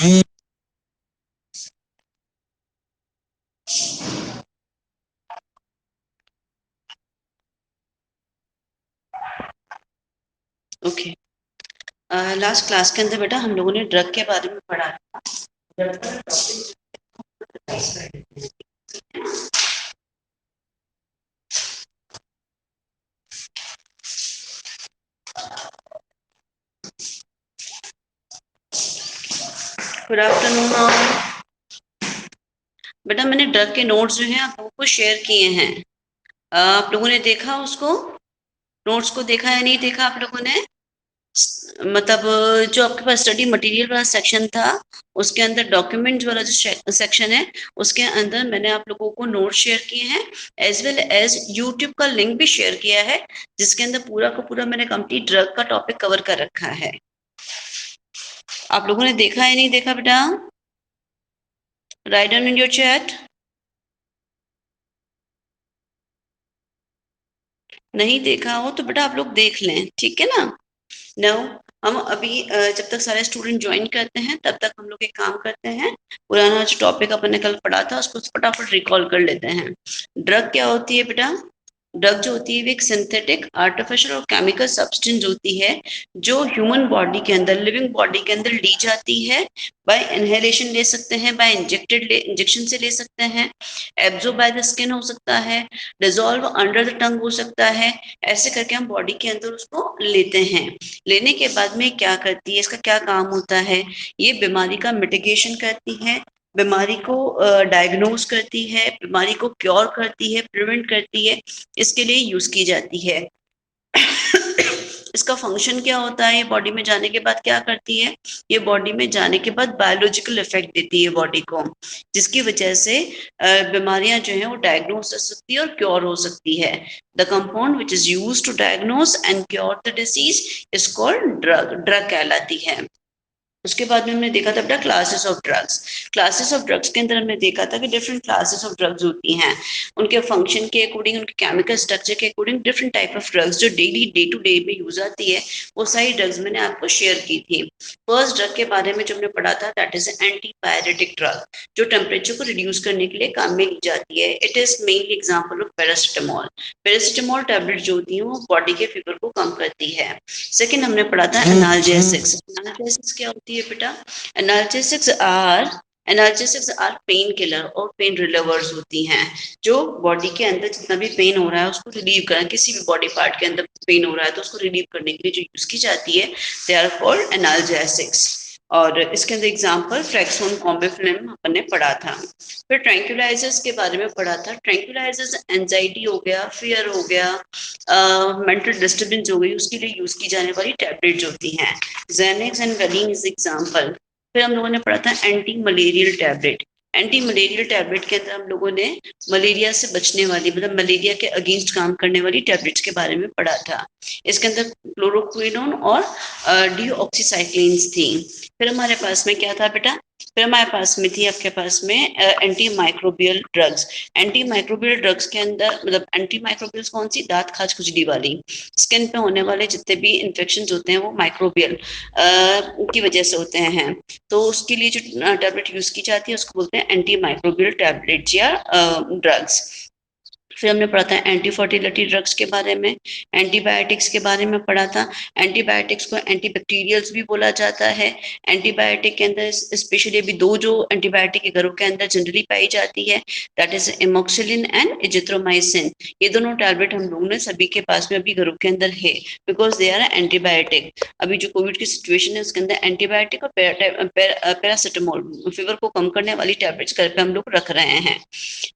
Okay, last class के अंदर बेटा हम लोगों ने ड्रग के बारे में पढ़ा था। ड्रग का टॉपिक गुड आफ्टरनून ऑल। बेटा मैंने ड्रग के नोट्स जो हैं आप लोगों को शेयर किए हैं। आप लोगों ने देखा उसको, नोट्स को देखा या नहीं देखा आप लोगों ने? मतलब जो आपके पास स्टडी मटेरियल वाला सेक्शन था उसके अंदर डॉक्यूमेंट वाला जो सेक्शन है उसके अंदर मैंने आप लोगों को नोट शेयर किए हैं, एज वेल एज यूट्यूब का लिंक भी शेयर किया है जिसके अंदर पूरा का पूरा मैंने कंप्लीट ड्रग का टॉपिक कवर कर रखा है। आप लोगों ने देखा या नहीं देखा बेटा? Write down in your chat. नहीं देखा हो तो बेटा आप लोग देख लें, ठीक है ना। नो, हम अभी जब तक सारे स्टूडेंट ज्वाइन करते हैं तब तक हम लोग एक काम करते हैं, पुराना जो टॉपिक अपन ने कल पढ़ा था उसको फटाफट रिकॉल कर लेते हैं। ड्रग क्या होती है बेटा? ड्रग जो होती है वो एक सिंथेटिक आर्टिफिशियल और केमिकल सब्सटेंस होती है जो ह्यूमन बॉडी के अंदर, लिविंग बॉडी के अंदर ली जाती है। बाय इनहेलेशन ले सकते हैं, बाय इंजेक्शन से ले सकते हैं, एब्जॉर्ब बाय द स्किन हो सकता है, डिजोल्व अंडर द टंग हो सकता है। ऐसे करके हम बॉडी के अंदर उसको लेते हैं। लेने के बाद में क्या करती है, इसका क्या काम होता है? ये बीमारी का मिटिगेशन करती है, बीमारी को डायग्नोज करती है, बीमारी को क्योर करती है, प्रिवेंट करती है, इसके लिए यूज की जाती है। इसका फंक्शन क्या होता है? ये बॉडी में जाने के बाद क्या करती है? ये बॉडी में जाने के बाद बायोलॉजिकल इफेक्ट देती है बॉडी को, जिसकी वजह से बीमारियां जो है वो डायग्नोज हो सकती है और क्योर हो सकती है। The compound which is use to diagnose and cure the disease is called drug, drug कहलाती है। उसके बाद में हमने देखा था बेटा classes of drugs. Classes of drugs के अंदर हमने देखा था कि डिफरेंट क्लासेस ऑफ ड्रग्स होती हैं, उनके फंक्शन के अकॉर्डिंग, उनके केमिकल स्ट्रक्चर के according different type of drugs जो डेली डे टू डे में यूज आती है वो सारी ड्रग्स मैंने आपको शेयर की थी। फर्स्ट ड्रग के बारे में जो हमने पढ़ा था दैट इज एंटीपायरेटिक ड्रग, जो टेम्परेचर को रिड्यूस करने के लिए काम में ली जाती है। It is mainly example of paracetamol. Paracetamol tablet जो होती है वो बॉडी के फीवर को कम करती है। सेकेंड हमने पढ़ा था एनाल्जेसिक्स। एनाल्जेसिक्स क्या होती है बेटा? एनाल्जेसिक्स आर पेन किलर और पेन रिलीवर्स होती हैं, जो बॉडी के अंदर जितना भी पेन हो रहा है उसको रिलीव करना, किसी भी बॉडी पार्ट के अंदर पेन हो रहा है तो उसको रिलीव करने के लिए जो यूज की जाती है दे आर कॉल्ड एनाल्जेसिक्स। और इसके अंदर एग्जांपल फ्रेक्सोन, कॉम्बिफ्लिम अपन ने पढ़ा था। फिर ट्रैंक्विलाइजर्स के बारे में पढ़ा था। ट्रैंक्विलाइजर्स एंजाइटी हो गया, फियर हो गया, मेंटल डिस्टर्बेंस हो गई, उसके लिए यूज की जाने वाली टैबलेट्स होती हैं। Xanax and Valium is example. फिर हम लोगों ने पढ़ा था anti malarial tablet. Anti malarial tablet के अंदर हम लोगों ने मलेरिया से बचने वाली, मतलब मलेरिया के अगेंस्ट काम करने वाली टैबलेट्स के बारे में पढ़ा था। इसके अंदर क्लोरोक्विनोन और डीऑक्सीसाइक्लिन्स थी। फिर हमारे पास में क्या था बेटा? फिर हमारे पास में थी, आपके पास में anti microbial drugs. Anti microbial drugs के अंदर, मतलब एंटी माइक्रोबियल्स कौन सी? दांत खाज खुजली वाली, स्किन पे होने वाले जितने भी इन्फेक्शन होते हैं वो माइक्रोबियल की वजह से होते हैं। तो उसके लिए जो टैबलेट यूज की जाती है उसको बोलते हैं एंटी माइक्रोबियल टैबलेट या ड्रग्स। फिर हमने पढ़ा था एंटी फर्टिलिटी ड्रग्स के बारे में, एंटीबायोटिक्स के बारे में पढ़ा था। एंटीबायोटिक्स को एंटीबैक्टीरियल्स भी बोला जाता है। एंटीबायोटिक के अंदर स्पेशली अभी दो जो एंटीबायोटिक के घरों के अंदर जनरली पाई जाती है that is amoxicillin and azithromycin. ये दोनों टैबलेट हम लोगों ने सभी के पास में अभी घरों के अंदर है बिकॉज दे आर एंटीबायोटिक। अभी जो कोविड की सिचुएशन है उसके अंदर एंटीबायोटिक और पैरासिटामोल, फीवर को कम करने वाली टैबलेट्स घर पे हम लोग रख रहे हैं।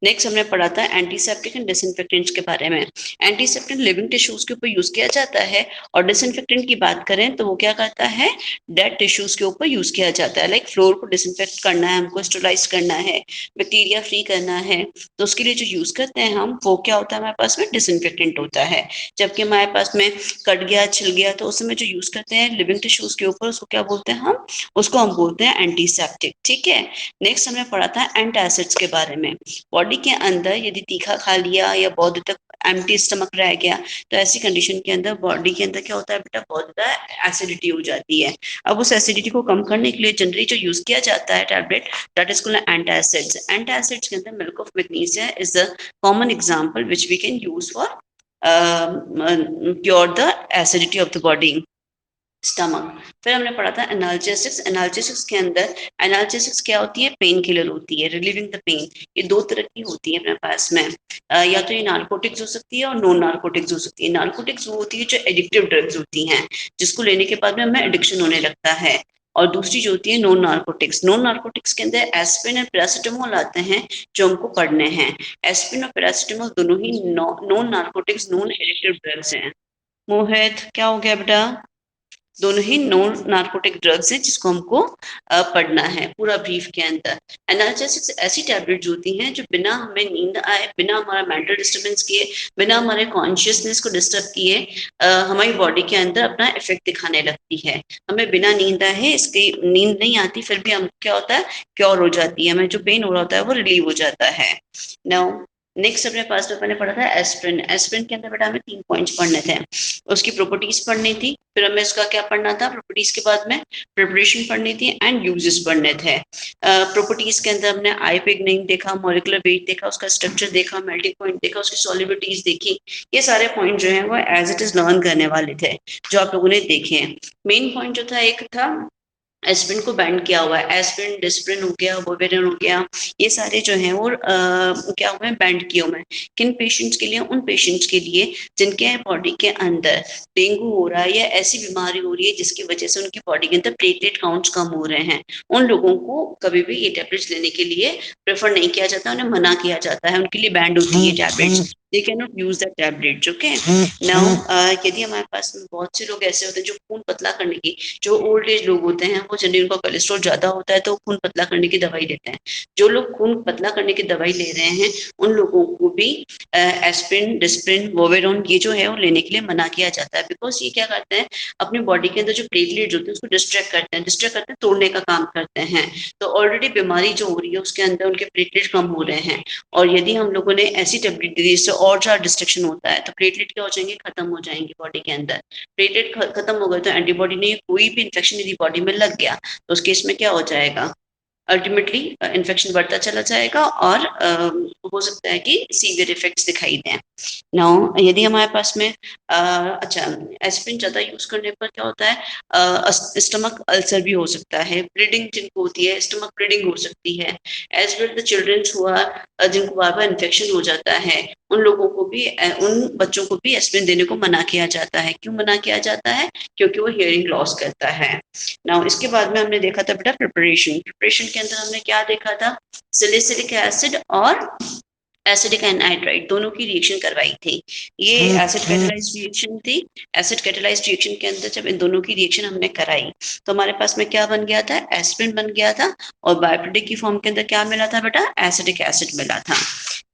नेक्स्ट हमने पढ़ा था एंटीसेप्टिक एंड डिसइंफेक्टेंट्स के बारे में। एंटीसेप्टिक लिविंग टिश्यूज के ऊपर यूज किया जाता है और डिसइंफेक्टेंट की बात करें तो वो क्या करता है? डेड टिश्यूज के ऊपर यूज किया जाता है। लाइक फ्लोर को डिसइंफेक्ट करना है, हमको स्टेरिलाइज करना है, बैक्टीरिया फ्री करना है, तो उसके लिए जो यूज करते हैं हम, वो क्या होता है हमारे पास में? डिसइंफेक्टेंट होता है। जबकि हमारे पास में कट गया, छिल गया, तो उस समय जो यूज करते हैं लिविंग टिश्यूज के ऊपर उसको क्या बोलते हैं हम? उसको हम बोलते हैं एंटीसेप्टिक। ठीक है। नेक्स्ट हमने पढ़ा था एंटासिड्स के बारे में। बॉडी के अंदर यदि तीखा खा लिया या बहुत देर तक एम्प्टी स्टमक रह गया, तो ऐसी कंडीशन के अंदर बॉडी के अंदर क्या होता है बेटा, बहुत ज्यादा एसिडिटी हो जाती है। अब उस एसिडिटी को कम करने के लिए जनरली जो यूज किया जाता है tablet, that is called antacids. Antacids के अंदर milk of magnesia is the common example which we can use for cure the acidity of the body stomach. फिर हमने पढ़ा था एनाल्जेसिक्स। एनाल्जेसिक्स के अंदर एनाल्जेसिक्स क्या होती है, पेन किलर होती है, रिलीविंग द पेन। ये दो तरह की होती है अपने पास में, या तो ये नार्कोटिक्स हो सकती है और नॉन नार्कोटिक्स हो सकती है। नार्कोटिक्स वो होती है जो एडिक्टिव ड्रग्स होती हैं, जिसको लेने के बाद में हमें एडिक्शन होने लगता है, और दूसरी जो होती है नॉन नार्कोटिक्स। नॉन नार्कोटिक्स के अंदर एस्पिरिन और पैरासिटामोल आते हैं जो हमको पढ़ने हैं। एस्पिरिन और पैरासिटामोल दोनों ही non narcotics, non addictive drugs हैं। मोहित क्या हो गया बेटा, दोनों ही नॉन नार्कोटिक ड्रग्स हैं जिसको हमको पढ़ना है पूरा ब्रीफ के अंदर। एनाल्जेसिक्स ऐसी टैबलेट होती हैं जो बिना हमें नींद आए, बिना हमारा मेंटल डिस्टर्बेंस किए, बिना हमारे कॉन्शियसनेस को डिस्टर्ब किए हमारी बॉडी के अंदर अपना इफेक्ट दिखाने लगती है। हमें बिना नींद आए, इसकी नींद नहीं आती, फिर भी हम क्या होता है, क्योर हो जाती है, हमें जो पेन हो रहा होता है वो रिलीव हो जाता है। नाउ नेक्स्ट अपने पास में मैंने पढ़ा था एस्पिरिन। एस्पिरिन के अंदर बेटा हमें 3 पॉइंट्स पढ़ने थे, उसकी प्रॉपर्टीज पढ़नी थी, फिर हमें उसका क्या पढ़ना था, प्रॉपर्टीज के बाद में प्रिपरेशन पढ़नी थी एंड यूजेस पढ़ने थे। प्रॉपर्टीज के अंदर हमने आईपिग नहीं देखा, मॉलिक्यूलर वेट देखा, उसका स्ट्रक्चर देखा, मेल्टिंग पॉइंट देखा, उसकी सॉल्युबिलिटीज देखी। ये सारे पॉइंट जो है वो एज इट इज लर्न करने वाले थे जो आप लोगों ने देखे हैं। मेन पॉइंट जो था, एक था एस्पिरिन को बैंड किया हुआ है, एस्पिरिन, डिस्प्रिन हो गया, वोवेरिन हो गया, ये सारे जो हैं वो क्या हुए हैं, बैंड किए हुए हैं। किन पेशेंट्स के लिए, उन पेशेंट्स के लिए जिनके बॉडी के अंदर डेंगू हो रहा है या ऐसी बीमारी हो रही है जिसकी वजह से उनकी बॉडी के अंदर प्लेटलेट काउंट्स कम हो रहे हैं, उन लोगों को कभी भी ये टैबलेट्स लेने के लिए प्रेफर नहीं किया जाता, उन्हें मना किया जाता है, उनके लिए बैंड होती है tablets. they cannot use that tablet, okay? Now यदि हमारे पास में बहुत से लोग ऐसे होते हैं जो खून पतला करने की, जो ओल्ड एज लोग होते हैं, वो जनरली उनका कोलेस्ट्रॉल ज्यादा होता है तो खून पतला करने की दवाई लेते हैं। जो लोग खून पतला करने की दवाई ले रहे हैं उन लोगों को भी एस्पिरिन, डिस्प्रिन, वोवेरोन ये जो है वो लेने के लिए मना किया जाता है, बिकॉज ये क्या करते हैं, अपनी बॉडी के अंदर जो प्लेटलेट्स होते हैं उसको डिस्ट्रैक्ट करते हैं, तोड़ने का काम करते हैं। तो ऑलरेडी बीमारी जो हो रही है उसके अंदर उनके प्लेटलेट कम हो रहे हैं, और यदि हम लोगों ने ऐसी टैबलेट दी जिससे और ज्यादा डिस्ट्रक्शन होता है तो प्लेटलेट क्या हो जाएंगे, खत्म हो जाएंगे बॉडी के अंदर। प्लेटलेट खत्म हो गए तो एंटीबॉडी ने कोई भी इन्फेक्शन यदि बॉडी में लग गया तो उस केस में क्या हो जाएगा, अल्टीमेटली इन्फेक्शन बढ़ता चला जाएगा और हो सकता है कि सीवियर इफेक्ट्स दिखाई दें। नाउ यदि हमारे पास में अच्छा एस्पिरिन ज्यादा यूज करने पर क्या होता है, स्टमक अल्सर भी हो सकता है, ब्लीडिंग जिनको होती है, स्टमक ब्लीडिंग हो सकती है, एज वेल द चिल्ड्रंस हुआ जिनको बार बार इन्फेक्शन हो जाता है, उन लोगों को भी, उन बच्चों को भी एस्पिरिन देने को मना किया जाता है। क्यों मना किया जाता है, क्योंकि वो हियरिंग लॉस करता है। नाउ इसके बाद में हमने देखा था बेटा प्रिपरेशन के अंदर हमने क्या देखा था, सैलिसिलिक एसिड और एसिडिक एनहाइड्राइड दोनों की रिएक्शन करवाई थी। ये एसिड कैटालाइज्ड रिएक्शन थी। एसिड कैटालाइज्ड रिएक्शन के अंदर जब इन दोनों की रिएक्शन हमने कराई तो हमारे पास में क्या बन गया था, एस्पिरिन बन गया था, और बायोप्रोडक्ट की फॉर्म के अंदर क्या मिला था बेटा, एसिडिक एसिड मिला था।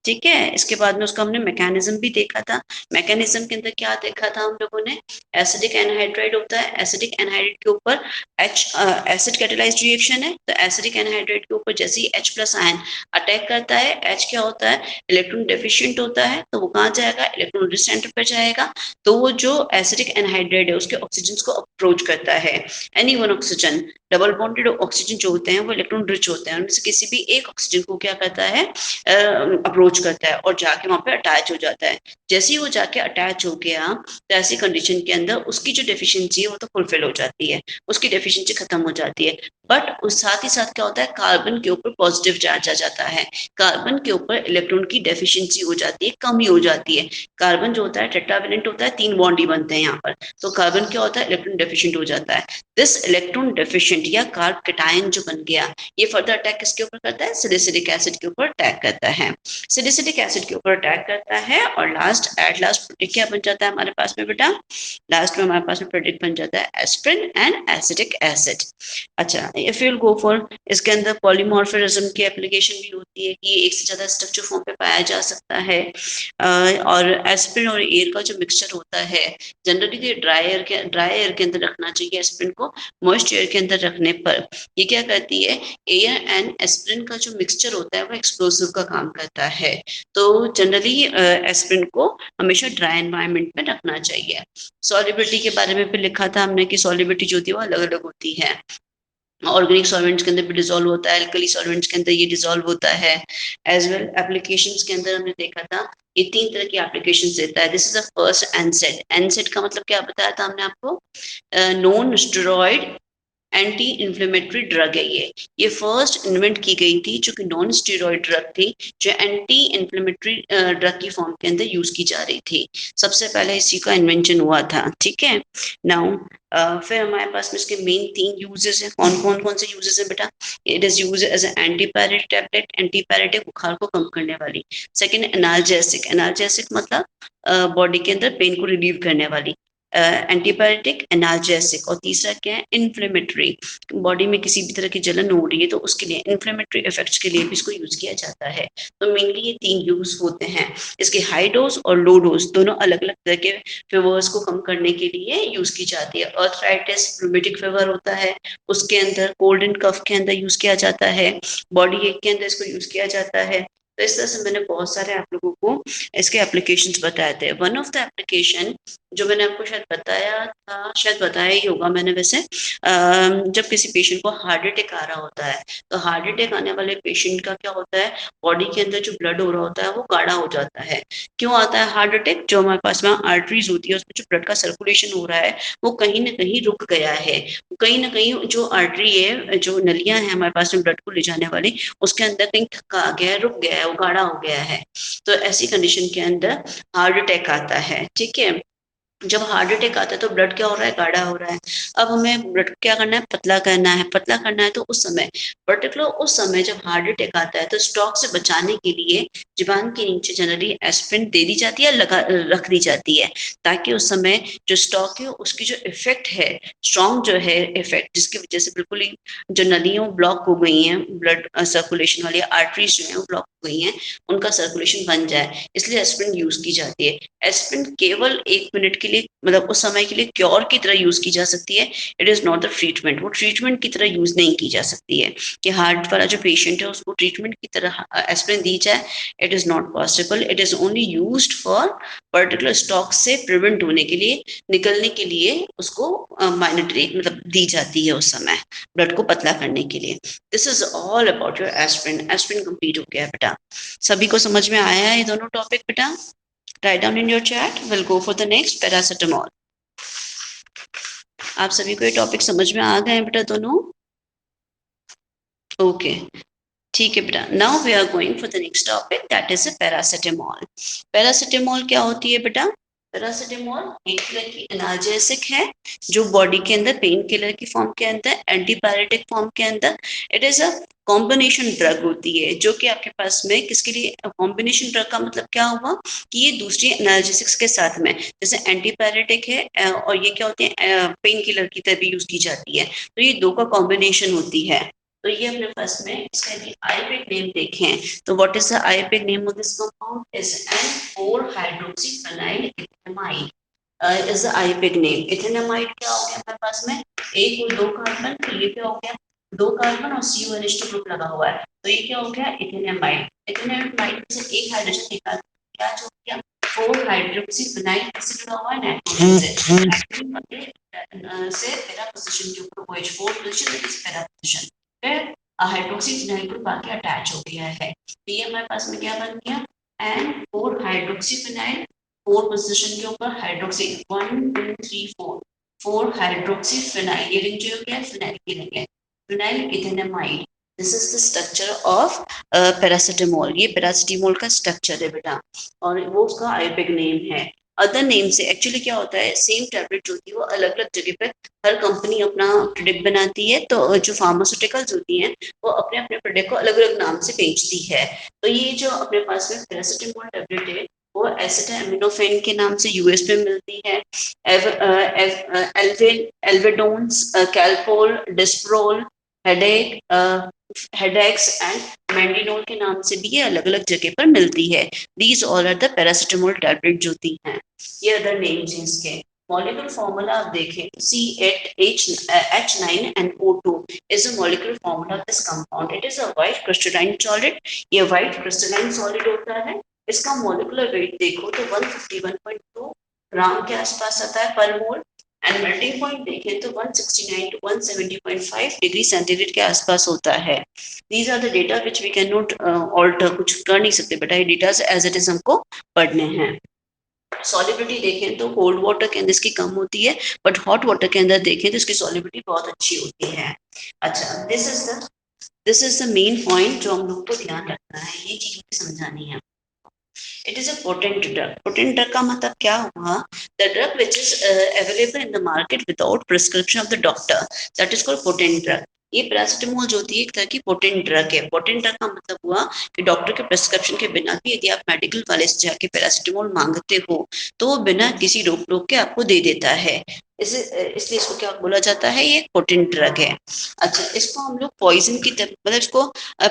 ठीक है, इसके बाद में उसका हमने मैकेनिज्म भी देखा था। मैकेनिज्म के अंदर क्या देखा था हम लोगों ने, एसिडिक एनहाइड्राइड होता है, एसिडिक एनहाइड्राइड के ऊपर एसिड कैटालाइज्ड रिएक्शन है, तो एसिडिक एनहाइड्राइड के ऊपर जैसे ही H+ आयन अटैक करता है, H क्या होता है, इलेक्ट्रॉन डेफिशिएंट होता है, तो वो कहाँ जाएगा, इलेक्ट्रॉन रिच सेंटर पर जाएगा। तो वो जो एसिडिक एनहाइड्राइड है उसके ऑक्सीजन को अप्रोच करता है। Any one oxygen, double bonded oxygen जो होते हैं वो इलेक्ट्रॉन रिच होते हैं, उनमें से किसी भी एक ऑक्सीजन को क्या करता है, अप्रोच करता है और जाके वहां पे अटैच हो जाता है। जैसे ही वो जाके अटैच हो गया तो ऐसी कंडीशन के अंदर उसकी जो डेफिशिएंसी है वो तो फुलफिल हो जाती है, उसकी डेफिशिएंसी खत्म हो जाती है। बट उस साथ ही साथ क्या होता है, कार्बन के ऊपर पॉजिटिव चार्ज आ जाता है, कार्बन के ऊपर इलेक्ट्रॉन की डेफिशिएंसी हो जाती है, कमी हो जाती है। कार्बन जो होता है टेट्रावेलेंट होता है, 3 बॉन्ड ही बनते हैं यहाँ पर, तो कार्बन क्या होता है, इलेक्ट्रॉन डेफिशिएंट हो जाता है। दिस इलेक्ट्रॉन डेफिशिएंट या कार्ब कैटायन जो बन गया, ये फर्दर अटैक किसके ऊपर करता है, सैलिसिलिक एसिड के ऊपर अटैक करता है। सैलिसिलिक एसिड के ऊपर अटैक करता है और एट लास्ट प्रोडक्ट क्या बन जाता है हमारे पास में बेटा, लास्ट में हमारे पास में प्रोडक्ट बन जाता है एस्पिरिन एंड एसिटिक एसिड। अच्छा, इफ यू गो फॉर, इसके अंदर पॉलीमॉर्फिज्म की एप्लीकेशन भी होती है कि एक से ज्यादा स्ट्रक्चर फॉर्म पे पाया जा सकता है। और एस्पिरिन और एयर का जो मिक्सचर होता है, जनरली ड्राई एयर के अंदर रखना चाहिए एस्पिरिन को। मॉइस्ट एयर के अंदर रखने पर ये क्या करती है, एयर एंड एस्पिरिन का जो मिक्सचर होता है वो एक्सप्लोसिव का काम करता है। तो जनरली एस्पिरिन को हमेशा ड्राई एनवायरनमेंट में रखना चाहिए। सॉल्युबिलिटी के बारे में भी लिखा था हमने कि सॉल्युबिलिटी जो होती है वो अलग अलग होती है। ऑर्गेनिक सॉल्वेंट्स के अंदर भी डिसॉल्व होता है, अल्कली सॉल्वेंट्स के अंदर ये डिसॉल्व होता है। एज वेल एप्लीकेशंस के अंदर हमने देखा था ये 3 तरह की एप्लीकेशंस देता है। This is the first एनसेड। एनसेड का मतलब क्या बताया था हमने आपको, non steroid anti inflammatory drug है। ये फर्स्ट इन्वेंट की गई थी, जो कि नॉन स्टेरॉइड ड्रग थी, जो एंटी इन्फ्लेमेटरी ड्रग की फॉर्म के अंदर यूज की जा रही थी। सबसे पहले इसी का इन्वेंशन हुआ था, ठीक है। नाउ फिर हमारे पास में इसके मेन 3 यूजेस है। कौन से यूजेस है बेटा? It is use as antipyretic tablet, antipyretic बुखार को कम करने वाली। सेकंड एनाल्जेसिक, एनाल्जेसिक मतलब बॉडी के अंदर पेन को रिलीव करने वाली। Antibiotic, analgesic. और तीसरा क्या है, इन्फ्लेमेटरी, बॉडी में किसी भी तरह की जलन हो रही है तो उसके लिए इन्फ्लेमेटरी इफेक्ट्स के लिए भी इसको यूज किया जाता है। तो मेनली ये 3 यूज होते हैं। इसके हाई डोज और लो डोज दोनों अलग अलग तरह के फीवर्स को कम करने के लिए यूज की जाती है। अर्थराइटिस, रूमेटिक फीवर होता है, उसके अंदर कोल्ड एंड कफ के अंदर यूज किया जाता है, बॉडी एक के अंदर इसको यूज किया जाता है। तो इस तरह से मैंने बहुत सारे आप लोगों को इसके एप्लीकेशंस बताए थे। वन ऑफ द एप्लीकेशन जो मैंने आपको शायद बताया था, शायद बताया ही होगा मैंने वैसे, जब किसी पेशेंट को हार्ट अटैक आ रहा होता है तो हार्ट अटैक आने वाले पेशेंट का क्या होता है, बॉडी के अंदर जो ब्लड हो रहा होता है वो गाढ़ा हो जाता है। क्यों आता है हार्ट अटैक? जो हमारे पास में आर्टरीज होती है उसमें जो ब्लड का सर्कुलेशन हो रहा है वो कहीं ना कहीं रुक गया है। कहीं ना कहीं जो आर्टरी है, जो नलियां हैं हमारे पास में ब्लड को ले जाने वाली, उसके अंदर कहीं थक्का आ गया है, रुक गया है, वो गाढ़ा हो गया है। तो ऐसी कंडीशन के अंदर हार्ट अटैक आता है, ठीक है। जब हार्ट अटैक आता है तो ब्लड क्या हो रहा है, गाढ़ा हो रहा है। अब हमें ब्लड क्या करना है, पतला करना है। पतला करना है तो उस समय, पर्टिकुलर उस समय जब हार्ट अटैक आता है तो स्ट्रोक से बचाने के लिए जुबान के नीचे जनरली एस्पिरिन दे दी जाती है, लगा रख दी जाती है, ताकि उस समय जो स्ट्रोक है उसकी जो इफेक्ट है, स्ट्रॉन्ग जो है इफेक्ट, जिसकी वजह से बिल्कुल ही जो नलियां ब्लॉक हो गई हैं, ब्लड सर्कुलेशन वाली आर्टरीज जो है वो ब्लॉक हो गई हैं, उनका सर्कुलेशन बन जाए, इसलिए एस्पिरिन यूज की जाती है। एस्पिरिन केवल 1 मिनट के लिए, मतलब उस समय के लिए क्योर की तरह यूज की जा सकती है। It is not the treatment. वो ट्रीटमेंट की तरह यूज नहीं की जा सकती है कि हार्ट वाला जो पेशेंट है उसको ट्रीटमेंट की तरह एस्पिरिन दी जाए। It is not possible. It is only used for particular stock से प्रिवेंट होने के लिए, निकलने के लिए उसको माइनटरी मतलब दी जाती है उस समय, ब्लड को पतला करने के लिए। This is all about your aspirin. Aspirin complete हो गया बेटा। सभी को समझ में आया है ये दोनों टॉपिक बेटा? Write down in your chat. We'll go for the next paracetamol. आप सभी को ये टॉपिक समझ में आ गए हैं बेटा दोनों? ओके, ठीक है बेटा। Now we are going for the next topic, that is paracetamol. Paracetamol क्या होती है बेटा? पैरासिटामोल एक तरह की एनाल्जेसिक है, जो बॉडी के अंदर पेन किलर की फॉर्म के अंदर, एंटीपायरेटिक फॉर्म के अंदर, it is a combination drug होती है, जो कि आपके पास में किसके लिए कॉम्बिनेशन ड्रग का मतलब क्या हुआ कि ये दूसरी एनाल्जेसिक्स के साथ में, जैसे एंटीपायरेटिक है और ये क्या होती है, पेन किलर की तरह भी यूज की जाती है, तो ये दो का कॉम्बिनेशन होती है। तो ये अपने पास में इसका यदि आईपिक नेम देखें तो what is the IUPAC name of this compound is N4 hydroxyphenyl ethanamide is the IUPAC name. Ethanamide क्या हो गया हमारे पास में, एक और 2 कार्बन, तो ये क्या हो गया, 2 कार्बन और CO2 ग्रुप लगा हुआ है, तो ये क्या हो गया, इथेनामाइड। इथेनामाइड से एक हाइड्रोजन निकाल क्या हो गया, 4 हाइड्रोक्सीफेनाइल किससे जुड़ा हुआ है, नाइट्रोजन से। नाइट्रोजन से पैरा पोजीशन के ऊपर OH4 पोजीशन, इस पैरा पोजीशन फिर हाइड्रोक्सीफेनाइल ग्रुप आके अटैच हो गया है, तो ये हमारे पास में क्या बन गया, N4 हाइड्रोक्सीफेनाइल, 4 पोजीशन के ऊपर हाइड्रोक्सी, 1 2 3 4, 4 हाइड्रोक्सीफेनाइल, ये रिंग जो क्या है फिनाइल की रिंग है, phenyl ethanamide. This is the structure of paracetamol. ये पैरासिटामोल का स्ट्रक्चर है बेटा, और वो उसका आईपिक नेम है। अदर नेम से एक्चुअली क्या होता है, सेम टैबलेट जो होती है वो अलग अलग जगह पे हर कंपनी अपना प्रोडक्ट बनाती है, तो जो फार्मास्यूटिकल्स होती हैं वो अपने अपने प्रोडक्ट को अलग अलग नाम से बेचती है। तो ये जो अपने पास में पैरासिटामोल टैबलेट है वो एसिटामिनोफेन के नाम से यूएस में मिलती है। एल्वेडोन्स, कैल्पोल, डिस्प्रोल, हेडेक, हेडेक्स एंड मेंडिनोल के नाम से भी ये अलग अलग जगह पर मिलती है। These all are the paracetamol tablet जो होती हैं, ये अदर नेम्स हैं इसके। मॉलिक्यूलर फॉर्मूला आप देखें, C8H9NO2 is a molecular formula of this compound. It is a white crystalline solid. ये white crystalline solid होता है। इसका मोलिकुलर वेट देखो तो 151.2 ग्राम के आसपास आता है पर मोल, एंड मेल्टिंग पॉइंट देखें तो 169 to 170.5 डिग्री सेंटीग्रेड के आसपास होता है। These are the data which we can not alter, कुछ कर नहीं सकते बेटा, ये डेटा एज इट इज हमको पढ़ने हैं। सॉलिबिलिटी देखें तो कोल्ड वाटर के अंदर इसकी कम होती है, बट हॉट वाटर के अंदर देखें तो इसकी सॉलिबिलिटी बहुत अच्छी होती है। अच्छा, this is the main point जो हम लोग को ध्यान रखना है, ये चीज समझानी है। It is a potent drug. Potent drug का मतलब क्या हुआ? The drug which is available in the market without prescription of the doctor, that is called potent drug. ये पैरासिटामोल जो होती है एक तरह की पोटेंट ड्रग है। पोटेंट ड्रग का मतलब हुआ कि डॉक्टर के प्रिस्क्रिप्शन के बिना भी यदि आप मेडिकल वाले से जाके पैरासिटामोल मांगते हो तो वो बिना किसी रोक टोक के आपको दे देता है। इसलिए इसको क्या बोला जाता है, ये एक पोटेंट ड्रग है। अच्छा, इसको हम लोग पॉइजन की तरह, मतलब इसको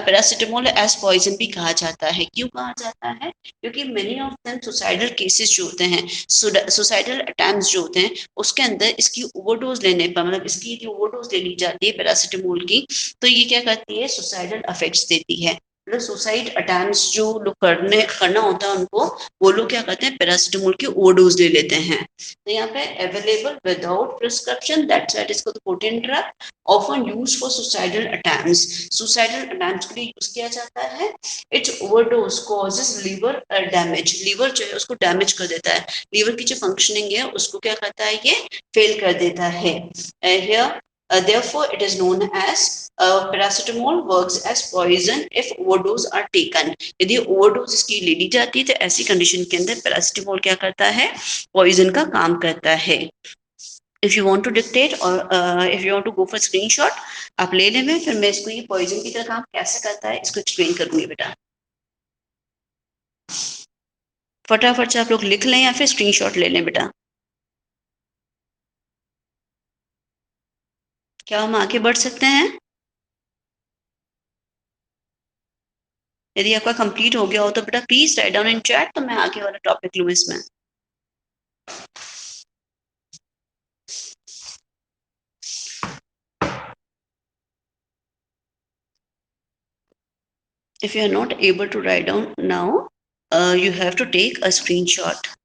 पैरासिटामोल एज पॉइजन भी कहा जाता है। क्यों कहा जाता है? क्योंकि many of them suicidal cases जो होते हैं, सुसाइडल अटेम्प्ट्स जो होते हैं, उसके अंदर इसकी ओवरडोज लेने पर, मतलब इसकी यदि ओवरडोज ले ली जाती है पैरासिटामोल की, तो ये क्या करती है, सुसाइडल इफेक्ट्स देती है। मतलब सुसाइड अटेम्प्ट्स जो लोग करना होता है उनको, वो लोग क्या करते हैं, पैरासिटामोल की ओवरडोज ले लेते हैं। तो यहाँ पे available without prescription, that's why it is called potent drug, often used for suicidal attempts. Suicidal attempts के लिए यूज किया जाता है। Its overdose causes liver damage, liver जो है उसको डैमेज कर देता है, लीवर की जो फंक्शनिंग है उसको क्या करता है, ये फेल कर देता है। Here, therefore, it is known as paracetamol works as poison if overdose are taken. यदि overdose इसकी ले ली जाती है तो ऐसी कंडीशन के अंदर पैरासिटामोल क्या करता है, पॉइजन का काम करता है। If you want to dictate or if you want to go for screenshot, आप ले लें, फिर मैं इसको ये पॉइजन की तरह काम कैसे करता है इसको एक्सप्लेन करूंगी बेटा। फटाफट से आप लोग लिख लें या फिर स्क्रीनशॉट ले लें बेटा। क्या हम आगे बढ़ सकते हैं? यदि आपका कंप्लीट हो गया हो तो बेटा please write down in chat, तो मैं आगे वाला टॉपिक लूँ इसमें। If you are not able to write down now, you have to take a screenshot.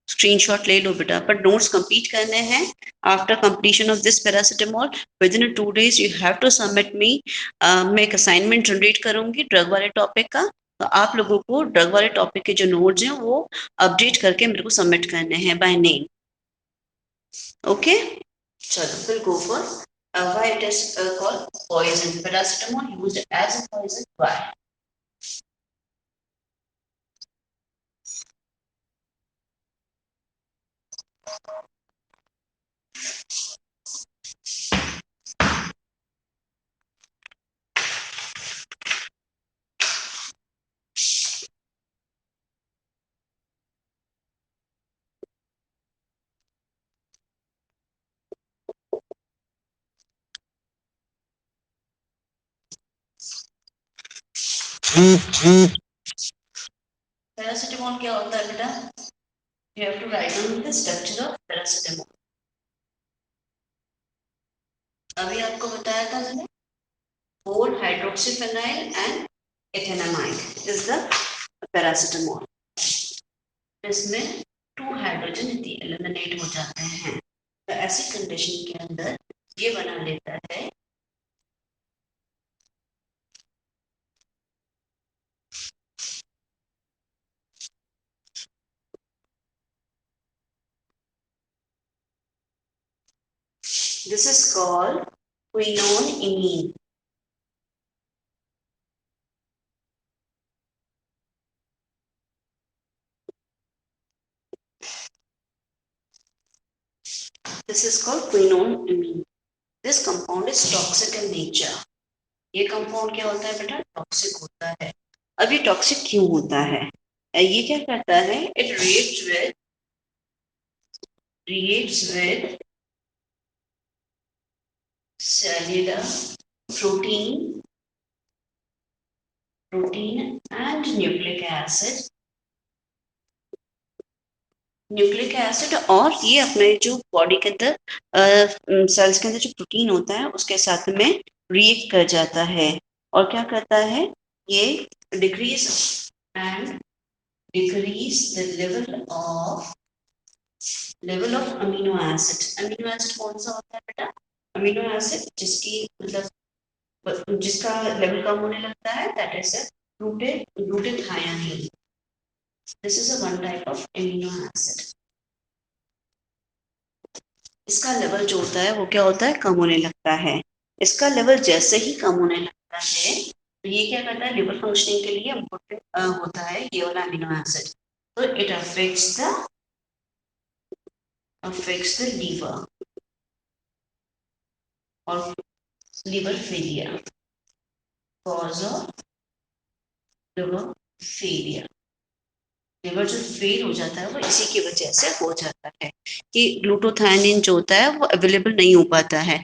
Screenshot ले लो बेटा, पर नोट्स कंप्लीट करने हैं। After completion of this paracetamol within 2 days you have to submit me. मैं एक assignment generate करूंगी drug वाले टॉपिक का, तो आप लोगों को ड्रग वाले टॉपिक के जो नोट्स हैं वो अपडेट करके मेरे को सबमिट करने हैं बाय नेम। ओके, चलो फिर go for why it is called poison, paracetamol used as a poison, why? Paracetamol क्या होता है बेटा? You have to write down the structure of paracetamol. अभी आपको बताया था मैंने, 4 hydroxyphenyl and ethanamide is the paracetamol. इसमें 2 हाइड्रोजन एलिमिनेट हो जाते हैं, तो ऐसी कंडीशन के अंदर ये बना लेता है this is called quinoline. This is called quinoline. This compound is toxic in nature. ये कंपाउंड क्या होता है बेटा? टॉक्सिक होता है। अब ये टॉक्सिक क्यों होता है? ये क्या करता है, it reacts with cellular protein and nucleic acid और ये अपने जो बॉडी के अंदर सेल्स के अंदर जो प्रोटीन होता है उसके साथ में रिएक्ट कर जाता है और क्या करता है ये decrease and decrease the level of amino acid कौन सा होता है बेटा अमीनो एसिड जिसकी मतलब जिसका लेवल कम होने लगता है that is glutathione. This is a one type of amino acid. इसका लेवल जो होता है वो क्या होता है कम होने लगता है इसका लेवल जैसे ही कम होने लगता है तो ये क्या करता है लिवर फंक्शनिंग के लिए इम्पोर्टेंट होता है ये वाला अमीनो एसिड तो इट अफेक्ट्स द लीवर और liver failure cause of liver failure liver जो फेल हो जाता है वो इसी की वजह से हो जाता है कि ग्लूटाथायोनिन जो होता है वो अवेलेबल नहीं हो पाता है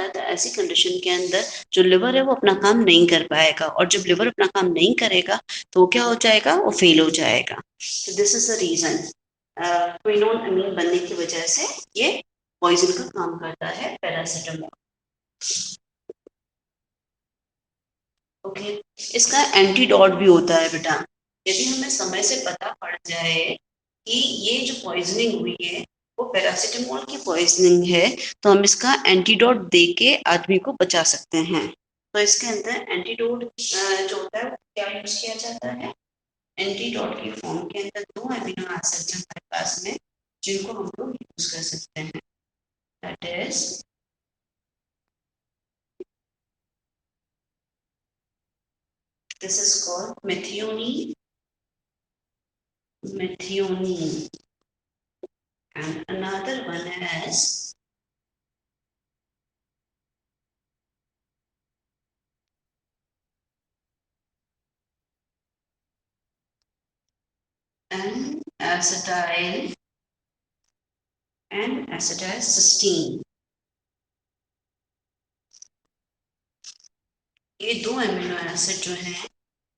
तो ऐसी कंडीशन के अंदर जो लिवर है वो अपना काम नहीं कर पाएगा और जब लिवर अपना काम नहीं करेगा तो वो क्या हो जाएगा वो फेल हो जाएगा तो this is the reason quinone amine बनने की वजह से ये पॉइजन का काम करता है पैरासिटामोल ओके इसका एंटीडोट भी होता है बेटा यदि हमें समय से पता पड़ जाए कि ये जो पॉइजनिंग हुई है वो पैरासिटामोल की पॉइजनिंग है तो हम इसका एंटीडोट दे के आदमी को बचा सकते हैं तो इसके अंदर एंटीडोट जो होता है वो क्या यूज किया जाता है एंटीडोट की फॉर्म के अंदर दो अमीनो एसिड हमारे पास में जिनको हम लोग यूज कर सकते हैं that is this is called methionine and another one is an acetylcysteine ये दो अमीनो एसिड जो हैं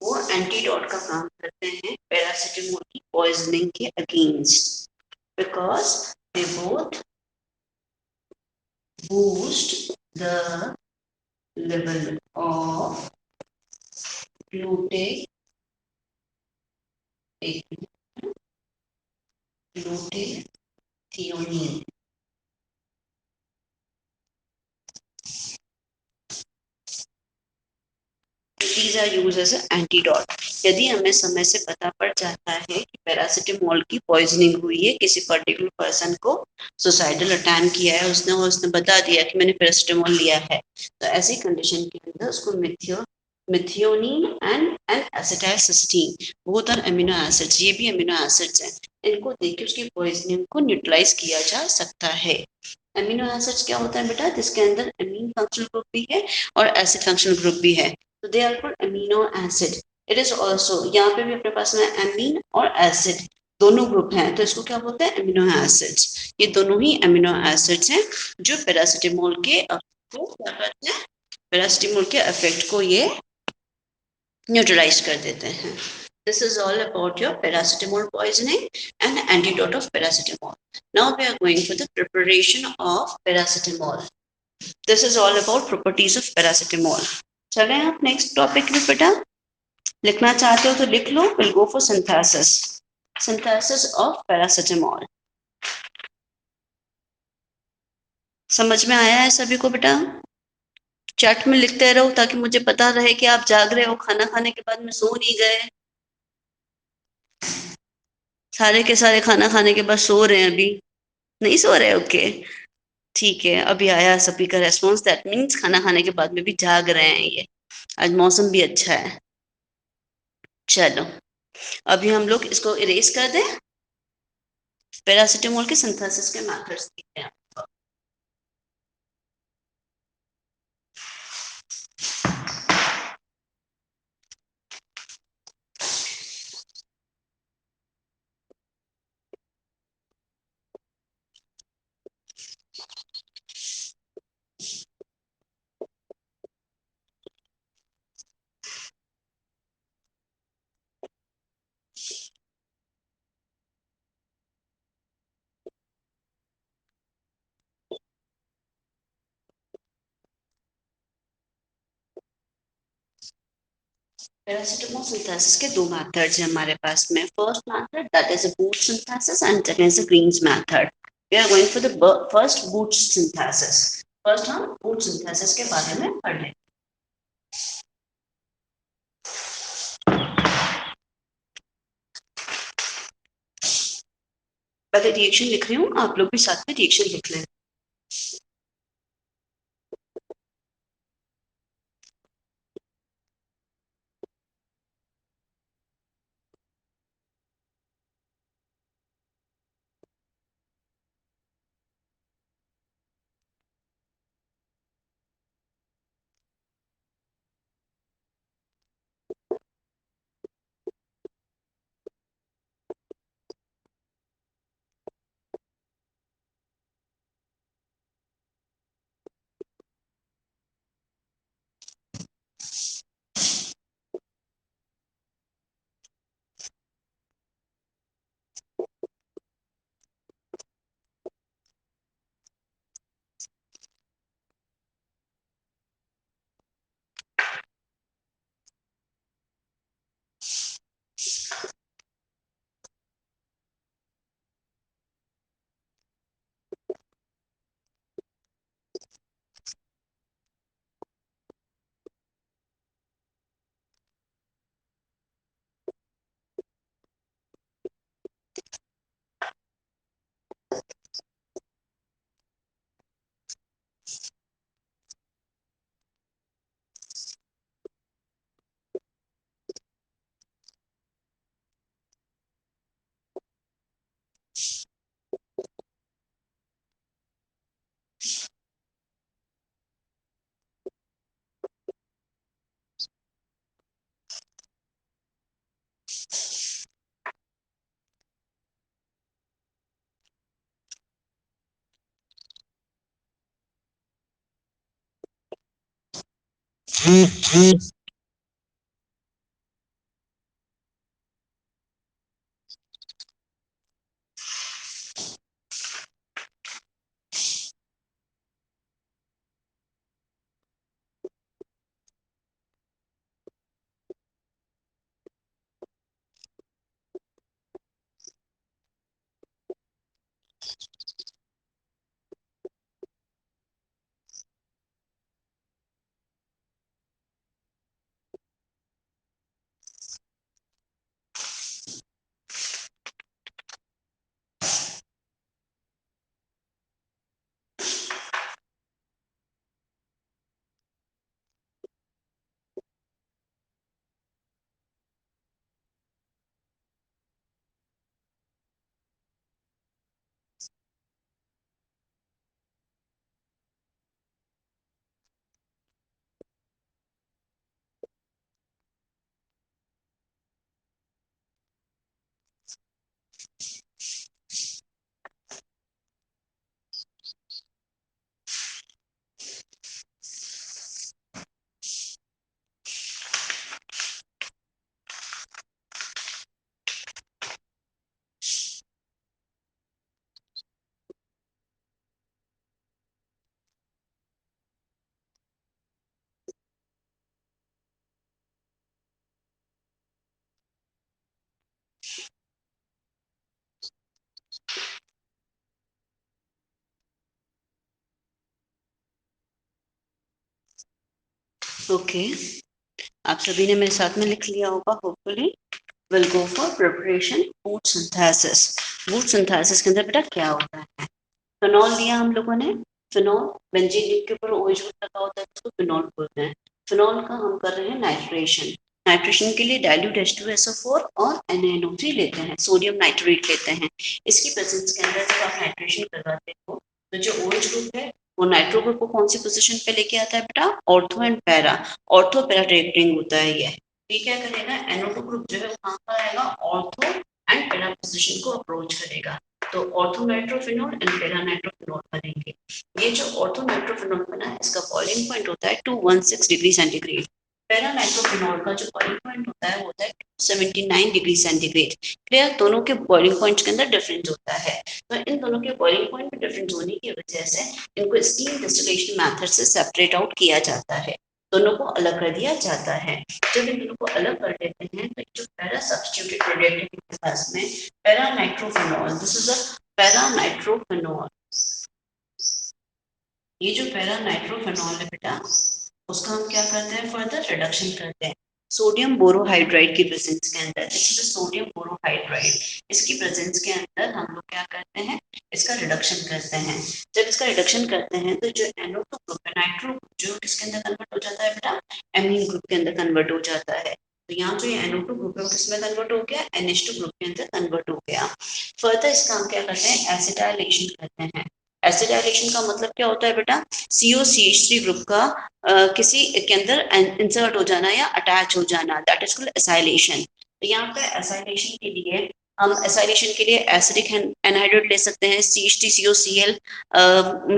वो एंटीडोट का काम करते हैं पैरासिटामोल की पॉइजनिंग के against because they both boost the level of glutathione glutathione these are used as an antidote यदि हमें समय से पता पड़ जाता है कि पैरासिटामोल की पॉइजनिंग हुई है किसी पर्टिकुलर पर्सन को सुसाइडल अटैम्प्ट किया है उसने बता दिया कि मैंने पैरासिटामोल लिया है तो ऐसी कंडीशन के अंदर उसको methionine and acetylcysteine both are amino acids ये भी अमीनो एसिड्स हैं इनको देख के उसकी पॉइजनिंग को न्यूट्रलाइज किया जा सकता है अमीनो एसिड्स क्या होता है बेटा जिसके अंदर अमीन फंक्शनल ग्रुप भी है और एसिड फंक्शनल ग्रुप भी है तो they are called amino acid it is also यहाँ पे भी अपने पास में अमीन और एसिड दोनों ग्रुप हैं तो इसको क्या बोलते हैं अमीनो एसिड्स ये दोनों ही अमीनो एसिड्स हैं जो पैरासिटामोल के को क्या करते हैं पैरासिटामोल के इफेक्ट को ये न्यूट्रलाइज कर देते हैं this is all about your paracetamol poisoning and antidote of paracetamol now we are going for the preparation of paracetamol this is all about properties of paracetamol चलें आप नेक्स्ट टॉपिक में बेटा लिखना चाहते हो तो लिख लो will go for synthesis of paracetamol समझ में आया है सभी को बेटा चैट में लिखते रहो ताकि मुझे पता रहे कि आप जाग रहे हो खाना खाने के बाद में सो नहीं गए सारे के सारे खाना खाने के बाद सो रहे हैं अभी नहीं सो रहे ओके ठीक है अभी आया सभी का रेस्पॉन्स दैट मीन्स खाना खाने के बाद में भी जाग रहे हैं ये आज मौसम भी अच्छा है चलो अभी हम लोग इसको इरेज कर दें पैरासिटामोल के सिंथेसिस के मेथड्स देखते हैं पैरासिटामोल सिंथेसिस के दो मेथड्स हैं हमारे पास में. First method that is a Boot synthesis and second is a Greens method. We are going for the first Boot synthesis. First हम बूट सिंथेसिस के बारे में पढ़ लें. पहले रिएक्शन लिख रही हूँ, आप लोग भी साथ में रिएक्शन लिख लें. ओके, आप सभी ने मेरे साथ में लिख लिया होगा. Hopefully will go for preparation boot synthesis. Boot synthesis के अंदर बेटा क्या होता है? फिनॉल लिया हम लोगों ने. फिनॉल बेंजीन रिंग के ऊपर OH ग्रुप लगा होता है, उसको फिनॉल बोलते हैं. फिनॉल का हम कर रहे हैं नाइट्रेशन. नाइट्रेशन के लिए डाइल्यूट H2SO4 और NaNO3 लेते हैं, सोडियम नाइट्रेट लेते हैं. इसकी प्रेजेंस के अंदर जब आप नाइट्रेशन करवाते हो तो जो OH ग्रुप है वो नाइट्रो ग्रुप को कौन सी पोजीशन पे लेके आता है बेटा? Ortho and para. Ortho para directing होता है ये. क्या करेगा? NO2 ग्रुप जो है वो कहाँ पर आएगा? ऑर्थो एंड पैरा पोजीशन को अप्रोच करेगा. तो ऑर्थोनाइट्रोफिनॉल एंड पैरानाइट्रोफिनॉल बनेंगे. ये जो ऑर्थोनाइट्रोफिनॉल बना है इसका बॉइलिंग पॉइंट होता है 216 डिग्री सेंटीग्रेड. पैरानाइट्रोफिनॉल का जो बॉइलिंग पॉइंट होता है वो होता है 279 डिग्री सेंटीग्रेड. क्लियर? दोनों के बॉइलिंग पॉइंट्स के अंदर डिफरेंस होता है. तो इन दोनों के बॉइलिंग पॉइंट में डिफरेंस होने की वजह से इनको स्टीम डिस्टिलेशन मेथड से सेपरेट आउट किया जाता है. दोनों को अलग कर दिया जाता है। जब इन दोनों को अलग कर देते हैं तो जो पैरा सब्स्टिट्यूटेड प्रोडक्ट है इनके पास में para nitrophenol, this is a para nitrophenol. ये जो पैरा नाइट्रोफेनॉल है बेटा, उसका हम क्या करते हैं, फर्दर रिडक्शन करते हैं सोडियम बोरोहाइड्राइड की प्रेजेंस के अंदर। सोडियम बोरोहाइड्राइड, इसकी प्रेजेंस के अंदर हम लोग क्या करते हैं, इसका रिडक्शन करते हैं। जब इसका रिडक्शन करते हैं तो जो NO2 ग्रुप है, नाइट्रो ग्रुप, जो किसके अंदर कन्वर्ट हो जाता है बेटा, एमीन ग्रुप के अंदर कन्वर्ट हो जाता है। तो यहाँ जो NO2 ग्रुप है वो किसमें कन्वर्ट हो गया, NH2 ग्रुप के अंदर कन्वर्ट हो गया। फर्दर इसका हम क्या करते हैं, एसिटाइलेशन करते हैं। एसिटाइलेशन का मतलब क्या होता है बेटा, COCH3 ग्रुप का किसी के अंदर इंसर्ट हो जाना या अटैच हो जाना, दैट इज कॉल्ड एसाइलेशन। तो यहाँ पे एसाइलेशन के लिए हम एसाइलेशन के लिए एसिडिक एनहाइड्रेट ले सकते हैं, CH3COCl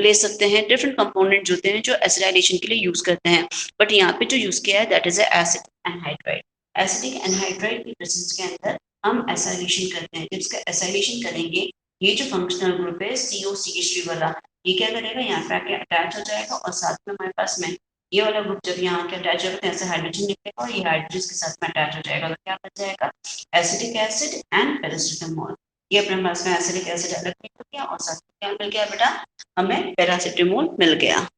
ले सकते हैं, डिफरेंट कंपोनेंट जो होते हैं जो एसिडाइलेशन के लिए यूज करते हैं। बट यहाँ पे जो यूज किया है that is acid anhydride. Acidic anhydride की प्रेजेंस के अंदर हम एसाइलेशन करते हैं। जब इसका एसाइलेशन करेंगे, ये जो फंक्शनल ग्रुप है COCH3 वाला, ये क्या करेगा, यहाँ पे आके अटैच हो जाएगा और साथ में हमारे पास में ये वाला ग्रुप जब यहाँ के अटैच होगा तो ऐसे हाइड्रोजन निकलेगा और ये हाइड्रोजन के साथ में अटैच हो जाएगा, तो क्या बच जाएगा, एसिटिक एसिड एंड पैरासिटामोल। ये अपने पास में एसिटिक एसिड अलग निकल गया और साथ में क्या मिल गया बेटा, हमें पैरासिटामोल मिल गया।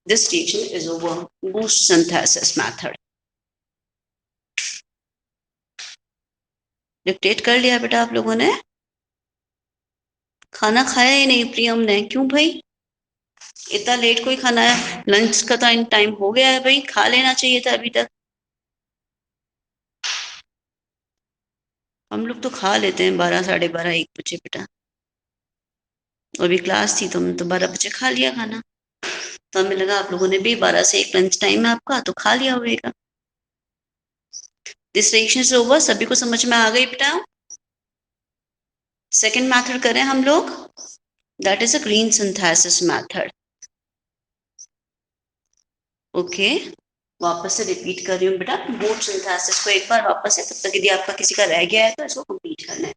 This reaction is over boost synthesis method. Dictate कर लिया बेटा आप लोगों ने? खाना खाया ही नहीं प्रियम ने, क्यों भाई? इतना लेट कोई खाना है? लंच का टाइम हो गया है भाई, खा लेना चाहिए था अभी तक। हम लोग तो खा लेते हैं 12, साढ़े 12, 1 बजे बेटा। अभी क्लास थी तो हम तो 12 बजे खा लिया खाना, तो हमें लगा आप लोगों ने भी 12 से 1 लंच टाइम है आपका, तो खा लिया होगा। दिस रिएक्शन इज ओवर, सभी को समझ में आ गई बेटा? सेकेंड मैथड करें हम लोग, that is a green synthesis method. Okay, वापस से रिपीट कर रही हूँ बेटा बूट सिंथेसिस को एक बार वापस से, तब तक यदि आपका किसी का रह गया है तो इसको कंप्लीट करना है।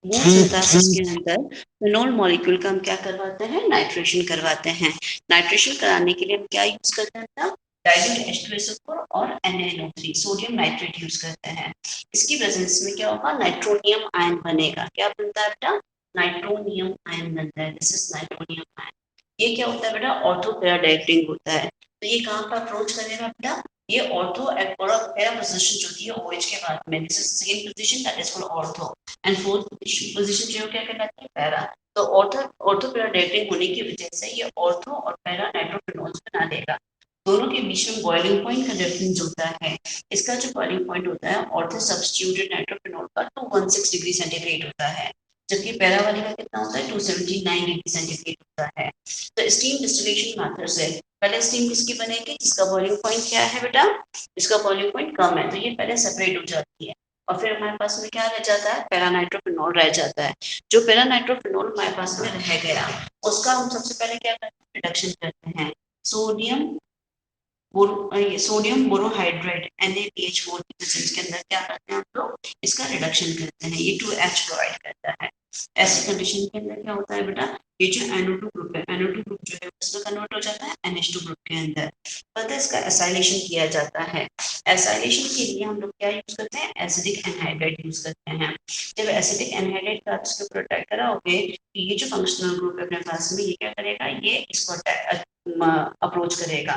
बूट सिंथेसिस के अंदर फिनोल मॉलिक्यूल का हम क्या करवाते हैं, नाइट्रेशन करवाते हैं। नाइट्रेशन कराने के लिए हम क्या यूज करते हैं, डाइल्यूट H2SO4 और NaNO3 सोडियम नाइट्रेट यूज करते हैं। इसकी प्रेजेंस में क्या होगा, नाइट्रोनियम आयन बनेगा। क्या बनता है बेटा, नाइट्रोनियम आयन बनता है, दिस इज नाइट्रोनियम आयन। ये क्या होता है बेटा, ऑर्थो पैरा डाइटिंग होता है। तो ये कहाँ पर अप्रोच करेगा बेटा, ये ऑर्थो पैरा पोजीशन जो होती है OH के बाद में, this is second position that is called ortho, and fourth position जो क्या कहलाती है, पैरा। तो ऑर्थो पैरा डाइटिंग होने की वजह से ये ऑर्थो और पैरा नाइट्रोफिनोल्स बना देगा। दोनों के बीच में बॉइलिंग पॉइंट का डिफरेंस होता है। इसका जो बॉइलिंग पॉइंट होता है ऑर्थो सब्स्टिट्यूटेड नाइट्रोफिनोल का 216 डिग्री सेंटीग्रेड होता है, जबकि पैरा वाले का कितना होता है, 279 डिग्री सेंटीग्रेड होता है। तो स्टीम डिस्टिलेशन मेथड से पहले स्टीम किसकी बनेगी, जिसका बॉइलिंग पॉइंट क्या है बेटा, इसका बॉइलिंग पॉइंट कम है, तो ये पहले सेपरेट हो जाती है और फिर हमारे पास में क्या रह जाता है, पैरानाइट्रोफिनॉल रह जाता है। जो पैरानाइट्रोफिनॉल हमारे पास में रह गया, उसका हम सबसे पहले क्या करते हैं, रिडक्शन करते हैं। सोडियम बोरोहाइड्रेट NaBH4 की प्रेजेंस के अंदर क्या करते हैं हम लोग, इसका रिडक्शन करते हैं, ये 2H प्रोवाइड करता है। ऐसी कंडीशन के अंदर क्या होता है बेटा, ये जो NO2 ग्रुप है, NO2 ग्रुप जो है उसमें कन्वर्ट हो जाता है NH2 ग्रुप के अंदर। पता इसका एसाइलेशन किया जाता है। एसाइलेशन के लिए हम लोग क्या यूज करते हैं, एसिडिक एनहाइड्राइड यूज करते हैं। जब एसिडिक एनहाइड्राइड का इसके ऊपर अटैक कराओगे तो ये जो फंक्शनल ग्रुप है अपने पास में, ये क्या करेगा, ये इसको अप्रोच करेगा,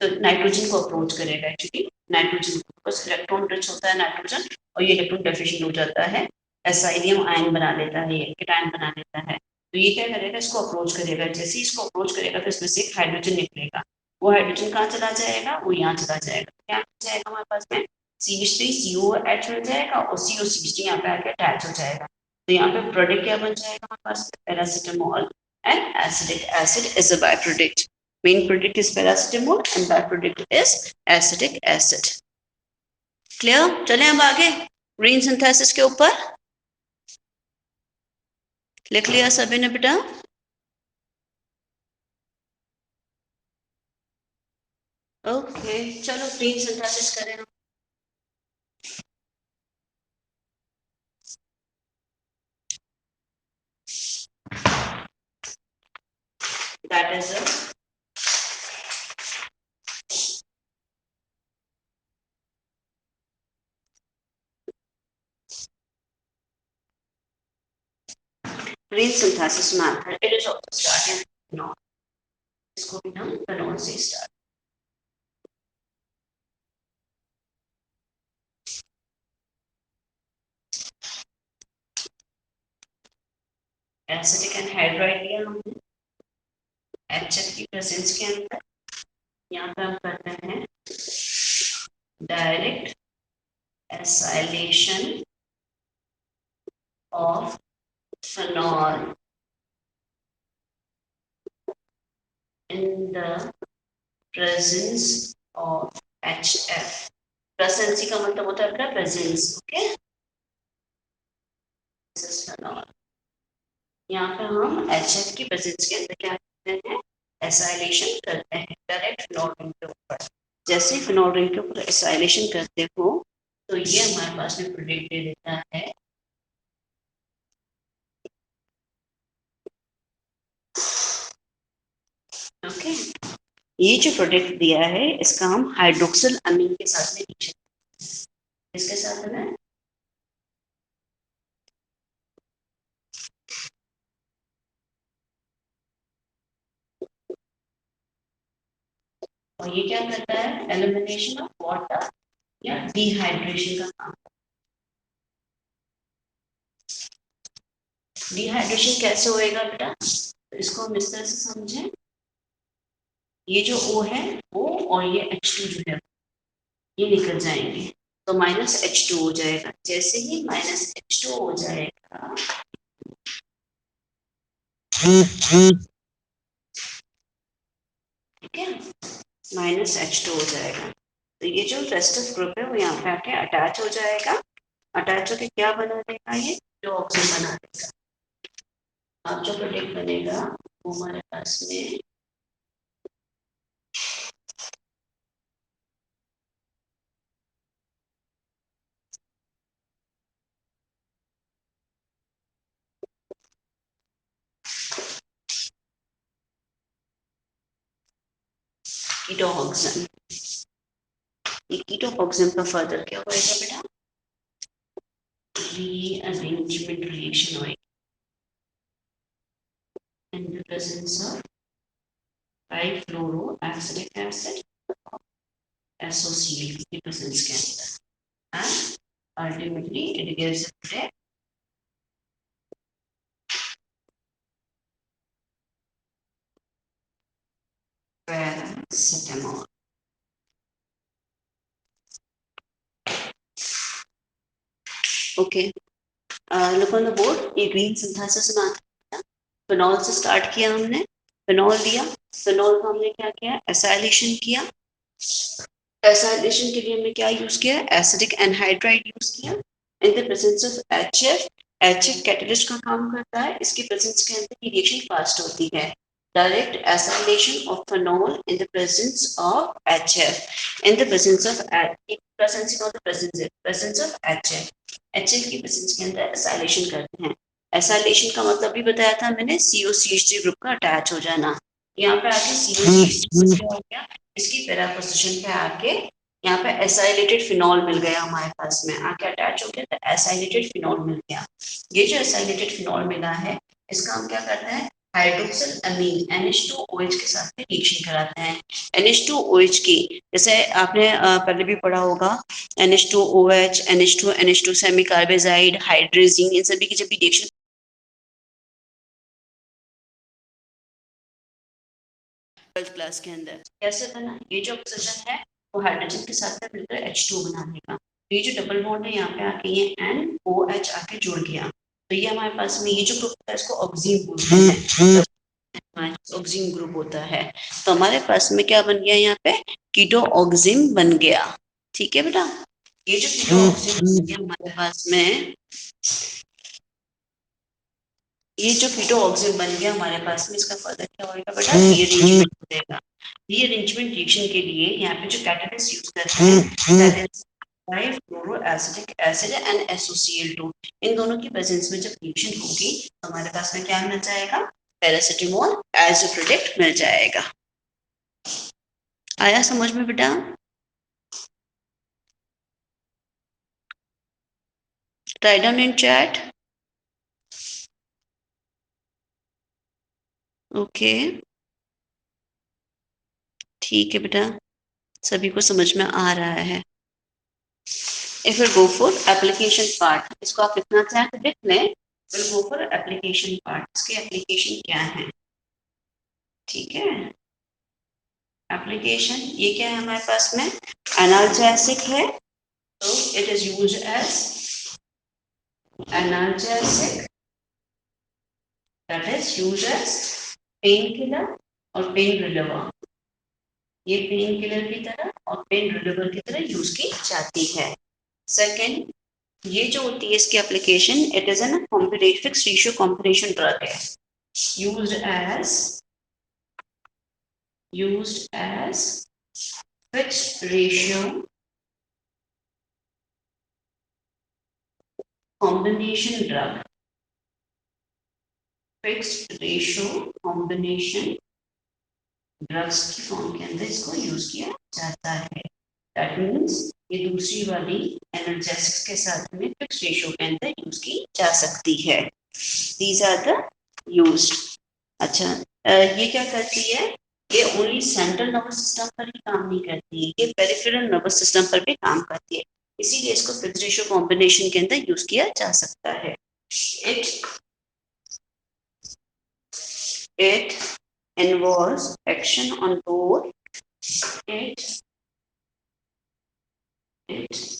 तो नाइट्रोजन को अप्रोच करेगा। Actually nitrogen because electron rich होता है नाइट्रोजन, और ये इलेक्ट्रॉन डेफिशिएंट हो जाता है, एसाइलियम आयन बना लेता है, ये केटायन बना लेता है। तो ये क्या करेगा, इसको अप्रोच करेगा। जैसे ही इसको अप्रोच करेगा तो इसमें से एक हाइड्रोजन निकलेगा, वो हाइड्रोजन कहाँ चला जाएगा, वो यहाँ चला जाएगा। क्या हो जाएगा हमारे पास में, CH3COH हो जाएगा और COCH3 यहाँ पे आके अटैच हो जाएगा। तो यहाँ पे प्रोडक्ट क्या बन जाएगा हमारे पास, paracetamol and acidic acid is a by product. Main product is paracetamol and byproduct is acetic acid. Clear? चले अब आगे ग्रीन सिंथेसिस के ऊपर। लिख लिया सभी ने बेटा? ओके, चलो ग्रीन सिंथेसिस करें हम। That is a green synthesis method it is also started phenol, इसको भी हम फिनॉल से स्टार्ट। एसिडिक एनहाइड्राइड लिया हमने HF की प्रेजेंस के अंदर, यहाँ पे हम करते हैं direct acylation of phenol in the presence of HF। Presence का मतलब होता है प्रेजेंस, ओके। फिनॉल, यहाँ पे हम HF की प्रेजेंस के अंदर क्या करते हैं, एसाइलेशन करते हैं डायरेक्ट फिनॉल रिंग के ऊपर। जैसे ही फिनॉल रिंग के ऊपर एसाइलेशन करते हो तो ये हमारे पास में प्रोडक्ट दे देता है ओके। ये जो प्रोडक्ट दिया है इसका हम हाइड्रोक्सिल अमीन के साथ में रिएक्शन, इसके साथ में और ये क्या करता है, एलिमिनेशन ऑफ वाटर या डिहाइड्रेशन का काम। डिहाइड्रेशन कैसे होएगा बेटा, तो इसको हम इस तरह से समझें, ये जो O है O और ये H2 जो है ये निकल जाएंगे तो -H2 हो जाएगा। जैसे ही -H2 हो जाएगा ठीक है, -H2 हो जाएगा तो ये जो रेस्ट ऑफ ग्रुप है वो यहाँ पे आके अटैच हो जाएगा। अटैच होके क्या बना देगा, ये जो ऑक्सीजन बना देगा। अब जो प्रोडक्ट बनेगा वो हमारे पास में कीटोऑक्सिन। ये कीटोऑक्सिन का फर्दर क्या होएगा बेटा, रीअरेंजमेंट रिएक्शन होएगी in the presence of trifluoroacidic acid associated की presence के अंदर, and ultimately it gives a paracetamol। Okay, look on the board, ये ग्रीन सिंथेसिस में आता है। फिनॉल से स्टार्ट किया हमने, फिनॉल दिया, फिनॉल को हमने क्या किया, एसाइलेशन किया। एसाइलेशन के लिए हमने क्या यूज किया, एसिडिक एनहाइड्राइड यूज किया in the presence of HF। HF catalyst का काम करता है, इसकी प्रेजेंस के अंदर ये रिएक्शन फास्ट होती है। Direct acylation of phenol in the presence of HF, in the presence of presence of HF। HF की प्रेजेंस के अंदर एसाइलेशन करते हैं। एसाइलेशन का मतलब भी बताया था मैंने, COCH3 ग्रुप का अटैच हो जाना। यहाँ पे आके COCH3 क्या हो गया, इसकी पैरा पोजीशन पे आके यहाँ पे एसाइलेटेड फिनॉल मिल गया हमारे पास में, आके अटैच हो गया तो एसाइलेटेड फिनॉल मिल गया। ये जो एसाइलेटेड फिनॉल मिला है इसका हम क्या करते हैं, हाइड्रोक्सिल अमीन NH2OH के साथ में रिएक्शन कराते हैं। NH2OH की, जैसे आपने पहले भी पढ़ा होगा, NH2OH, NH2 semi carbazide, hydrazine, इन सभी की जब भी रिएक्शन क्लास के अंदर कैसे बना, ये जो ऑक्सीजन है वो हाइड्रोजन के साथ में मिलकर H2 बना देगा। तो ये जो डबल बॉन्ड है यहाँ पे आके ये NOH आके जुड़ गया तो ये हमारे पास में ये जो ग्रुप होता है इसको ऑक्सीन बोलते हैं, ऑक्सीन ग्रुप होता है। तो हमारे पास में क्या बन गया, यहाँ पे कीटो ऑक्सीन बन गया। ठीक है बेटा, ये जो कीटो ऑक्सीन बन गया हमारे पास में, ये जो कीटो ऑक्सीजन बन गया हमारे पास में, इसका फर्दर क्या होगा बेटा, रीअरेंजमेंट हो जाएगा। रीअरेंजमेंट रिएक्शन के लिए यहाँ पे जो कैटालिस्ट यूज करते हैं that is trifluoroacetic acid and SOCl2, इन दोनों की प्रेजेंस में जब रिएक्शन होगी तो हमारे पास में क्या मिल जाएगा, पैरासिटामोल एज अ प्रोडक्ट मिल जाएगा। आया समझ में बेटा, write down in chat. Okay, ठीक है बेटा, सभी को समझ में आ रहा है। If will go for application part, इसको आप लिखना चाहें तो लिख लें। Will go for application part, इसके एप्लीकेशन क्या है? ठीक है, एप्लीकेशन ये क्या है हमारे पास में? एनाल्जेसिक है, तो it is use as analgesic, that is use as pain killer और पेन रिलीवर। ये पेन किलर की तरह और पेन रिलीवर की तरह यूज की जाती है। सेकेंड, ये जो होती है इसकी application, it is an fix ratio combination drug है, used as fixed ratio combination drug, fixed ratio combination drugs की फॉर्म के अंदर इसको यूज किया जाता है। दैट मीन्स ये दूसरी वाली एनर्जेटिक्स के साथ में फिक्स रेशियो के अंदर यूज की जा सकती है। These are the used. अच्छा, ये क्या करती है? ये ओनली सेंट्रल नर्वस सिस्टम पर ही काम नहीं करती है, ये पेरिफेरल नर्वस सिस्टम पर भी काम करती है, इसीलिए इसको फिक्स रेशियो कॉम्बिनेशन के अंदर यूज किया जा सकता है। It involves action on both. It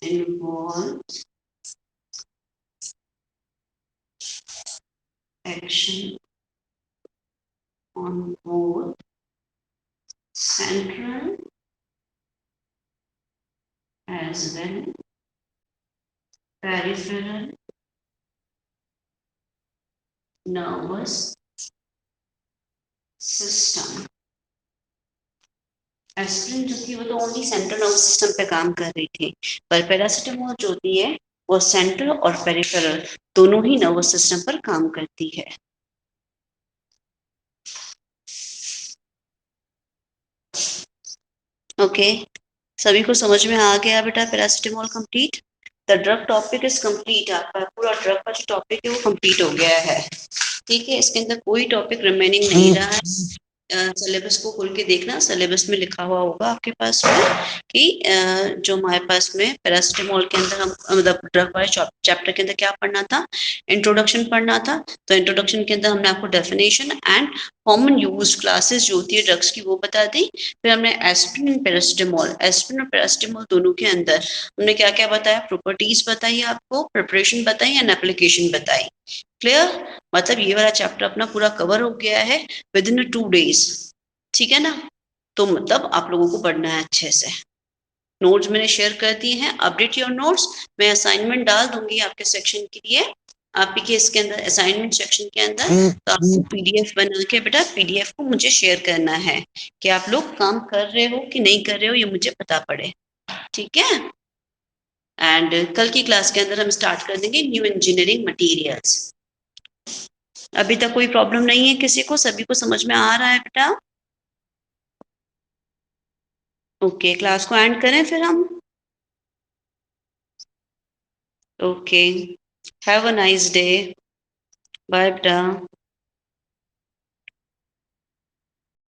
involves action on both central as well peripheral nervous system. Aspirin जो थी वो तो ओनली सेंट्रल नर्वस सिस्टम पे काम कर रही थी, पर पैरासिटामोल जो होती है वो सेंट्रल और पेरिफेरल दोनों ही नर्वस सिस्टम पर काम करती है। ओके, सभी को समझ में आ गया बेटा? Paracetamol complete, the drug topic is complete. आपका पूरा ड्रग का जो टॉपिक है वो कंप्लीट हो गया है। ठीक है, इसके अंदर कोई टॉपिक रिमेनिंग नहीं रहा है। सिलेबस को खोल के देखना, सिलेबस में लिखा हुआ होगा आपके पास में कि जो हमारे पास में पैरासिटामोल के अंदर हम मतलब ड्रग वाले चैप्टर के अंदर क्या पढ़ना था? इंट्रोडक्शन पढ़ना था। तो इंट्रोडक्शन के अंदर हमने आपको definition and common use classes जो होती है ड्रग्स की वो बता दी। फिर हमने एस्पिरिन और पैरासिटामोल दोनों के अंदर हमने क्या क्या बताया? प्रॉपर्टीज बताई, आपको प्रिपरेशन बताई एंड एप्लीकेशन बताई। क्लियर? मतलब ये वाला चैप्टर अपना पूरा कवर हो गया है विद इन 2 days। ठीक है ना? तो मतलब आप लोगों को पढ़ना है अच्छे से। नोट्स मैंने शेयर कर दिए हैं, अपडेट योर नोट्स। मैं असाइनमेंट डाल दूंगी आपके सेक्शन के लिए, आपके इसके अंदर असाइनमेंट सेक्शन के अंदर। तो आपको पीडीएफ बना के बेटा पीडीएफ को मुझे शेयर करना है कि आप लोग काम कर रहे हो कि नहीं कर रहे हो, ये मुझे पता पड़े। ठीक है? एंड कल की क्लास के अंदर हम स्टार्ट कर देंगे न्यू इंजीनियरिंग मटेरियल्स। अभी तक कोई प्रॉब्लम नहीं है किसी को? सभी को समझ में आ रहा है बेटा? ओके, क्लास को एंड करें फिर हम। Okay, have a nice day, bye बेटा।